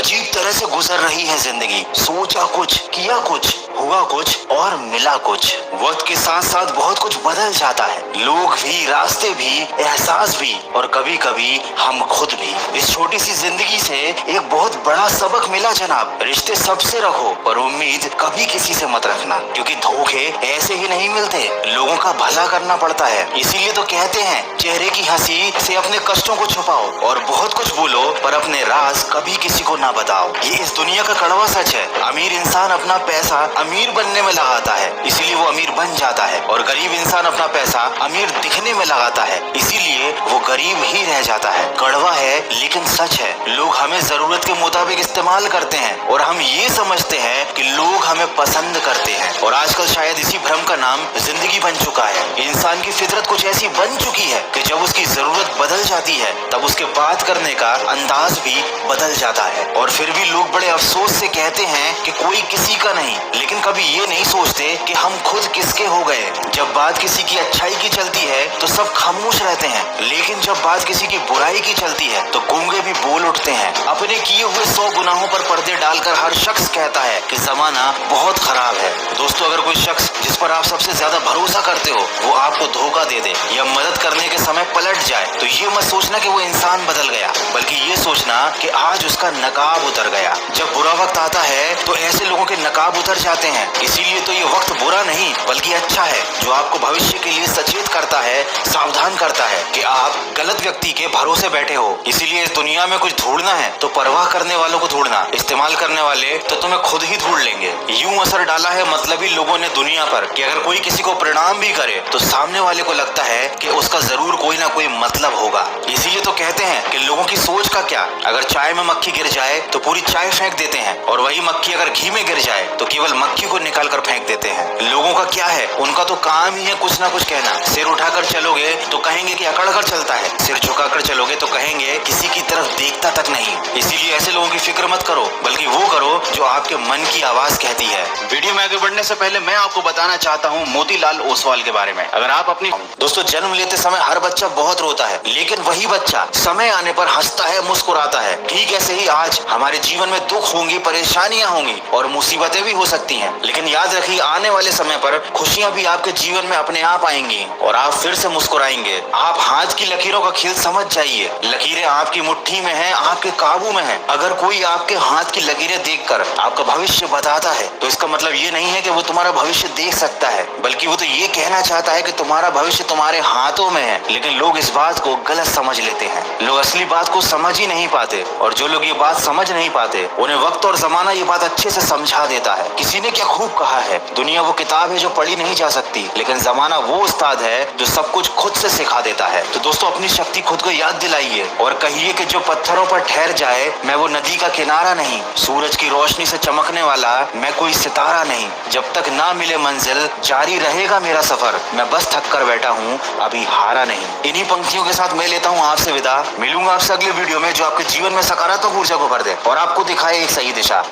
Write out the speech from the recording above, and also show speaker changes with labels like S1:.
S1: अजीब तरह से गुजर रही है जिंदगी। सोचा कुछ, किया कुछ, हुआ कुछ और मिला कुछ। वक्त के साथ साथ बहुत कुछ बदल जाता है, लोग भी, रास्ते भी, एहसास भी और कभी कभी हम खुद भी। इस छोटी सी जिंदगी से एक बहुत बड़ा सबक मिला जनाब। रिश्ते सबसे रखो पर उम्मीद कभी किसी से मत रखना, क्योंकि धोखे ऐसे ही नहीं मिलते, लोगों का भला करना पड़ता है। इसीलिए तो कहते हैं चेहरे की हंसी से अपने कष्टों को छुपाओ और बहुत कुछ बोलो पर अपने राज कभी किसी को ना बताओ। ये इस दुनिया का कड़वा सच है। अमीर इंसान अपना पैसा अमीर बनने में लगाता है, इसीलिए वो अमीर बन जाता है, और गरीब इंसान अपना पैसा अमीर दिखने में लगाता है, इसीलिए वो गरीब ही रह जाता है। कड़वा है लेकिन सच है। लोग हमें जरूरत के मुताबिक इस्तेमाल करते हैं और हम ये समझते हैं कि लोग हमें पसंद करते हैं, और आजकल शायद इसी भ्रम का नाम जिंदगी बन चुका है। इंसान की फितरत कुछ ऐसी बन चुकी है कि जब उसकी जरूरत बदल जाती है तब उसके बात करने का अंदाज भी बदल जाता है। और फिर भी लोग बड़े अफसोस से कहते हैं कि कोई किसी का नहीं, लेकिन कभी ये नहीं सोचते कि हम खुद किसके हो गए। जब बात किसी की अच्छाई की चलती है तो सब खामोश रहते हैं, लेकिन जब बात किसी की बुराई की चलती है तो गूंगे भी बोल उठते हैं। अपने किए हुए 100 गुनाहों पर पर्दे डालकर हर शख्स कहता है कि जमाना बहुत खराब है। दोस्तों, अगर कोई शख्स जिस पर आप सबसे ज्यादा भरोसा करते हो वो आपको धोखा दे दे या मदद करने के समय पलट जाए, तो ये मत सोचना कि वो इंसान बदल गया, बल्कि ये सोचना कि आज उसका नकाब उतर गया। जब बुरा वक्त आता है तो ऐसे लोगों के नकाब उतर जाते हैं। इसीलिए तो ये वक्त बुरा नहीं बल्कि अच्छा है, जो आपको भविष्य के लिए सचेत करता है, सावधान करता है कि आप गलत व्यक्ति के भरोसे बैठे हो। इसीलिए इस दुनिया में कुछ ढूंढना है तो परवाह करने वालों को ढूंढना, इस्तेमाल करने वाले तो तुम्हें खुद ही ढूंढ लेंगे। यूं असर डाला है मतलबी लोगों ने दुनिया पर कि अगर कोई किसी को प्रणाम भी करे तो सामने वाले को लगता है कि उसका जरूर कोई ना कोई मतलब होगा। इसीलिए तो कहते हैं कि लोगों की सोच का क्या, अगर चाय में मक्खी गिर जाए तो पूरी चाय फेंक देते हैं, और वही मक्खी अगर घी में गिर जाए तो केवल मक्खी को निकाल कर फेंक देते हैं। लोगों का क्या है, उनका तो काम ही है कुछ ना कुछ कहना। सिर उठाकर चलोगे तो कहेंगे कि अकड़ कर चलता है, सिर झुकाकर चलोगे तो कहेंगे किसी की तरफ देखता तक नहीं। इसीलिए ऐसे लोगों की फिक्र मत करो, बल्कि वो करो जो आपके मन की आवाज कहती है। वीडियो में आगे बढ़ने से पहले मैं आपको बताना चाहता हूँ मोतीलाल ओसवाल के बारे में। अगर आप अपनी दोस्तों, जन्म लेते समय हर बच्चा बहुत रोता है, लेकिन वही बच्चा समय आने पर हंसता है, मुस्कुराता है। ठीक ऐसे ही आज हमारे जीवन में दुख होंगे, परेशानियां होंगी और मुसीबतें भी हो सकती हैं, लेकिन याद रखिए आने वाले समय पर खुशियां भी आपके जीवन में अपने आप आएंगी और आप फिर से मुस्कुराएंगे। आप हाथ की लकीरों का खेल समझ जाइए। लकीरें आपकी मुट्ठी में है, आपके काबू में है। अगर कोई आपके हाथ की लकीरें देखकर आपका भविष्य बताता है तो इसका मतलब ये नहीं है कि वो तुम्हारा भविष्य देख सकता है, बल्कि वो तो ये कहना चाहता है कि तुम्हारा भविष्य तुम्हारे हाथों में है। लेकिन लोग इस बात को गलत समझ लेते हैं। लोग असली बात को समझ ही नहीं पाते, और जो लोग ये बात समझ नहीं पाते उन्हें वक्त और जमाना ये बात अच्छे से समझा देता है। किसी ने क्या खूब कहा है, दुनिया वो किताब है जो पढ़ी नहीं जा सकती, लेकिन जमाना वो उस्ताद है जो सब कुछ खुद से सिखा देता है। तो दोस्तों, अपनी शक्ति खुद को याद दिलाइए और कहिए कि जो पत्थरों पर ठहर जाए मैं वो नदी का किनारा नहीं, सूरज की रोशनी से चमकने वाला मैं कोई सितारा नहीं। जब तक ना मिले मंजिल जारी रहेगा मेरा सफर, मैं बस थक कर बैठा हूँ अभी हारा नहीं। इन्हीं पंक्तियों के साथ मैं लेता हूँ आपसे विदा। मिलूंगा आपसे अगले वीडियो में जो आपके जीवन में सकारात्मक ऊर्जा को भर दे और आपको दिखाए एक सही दिशा।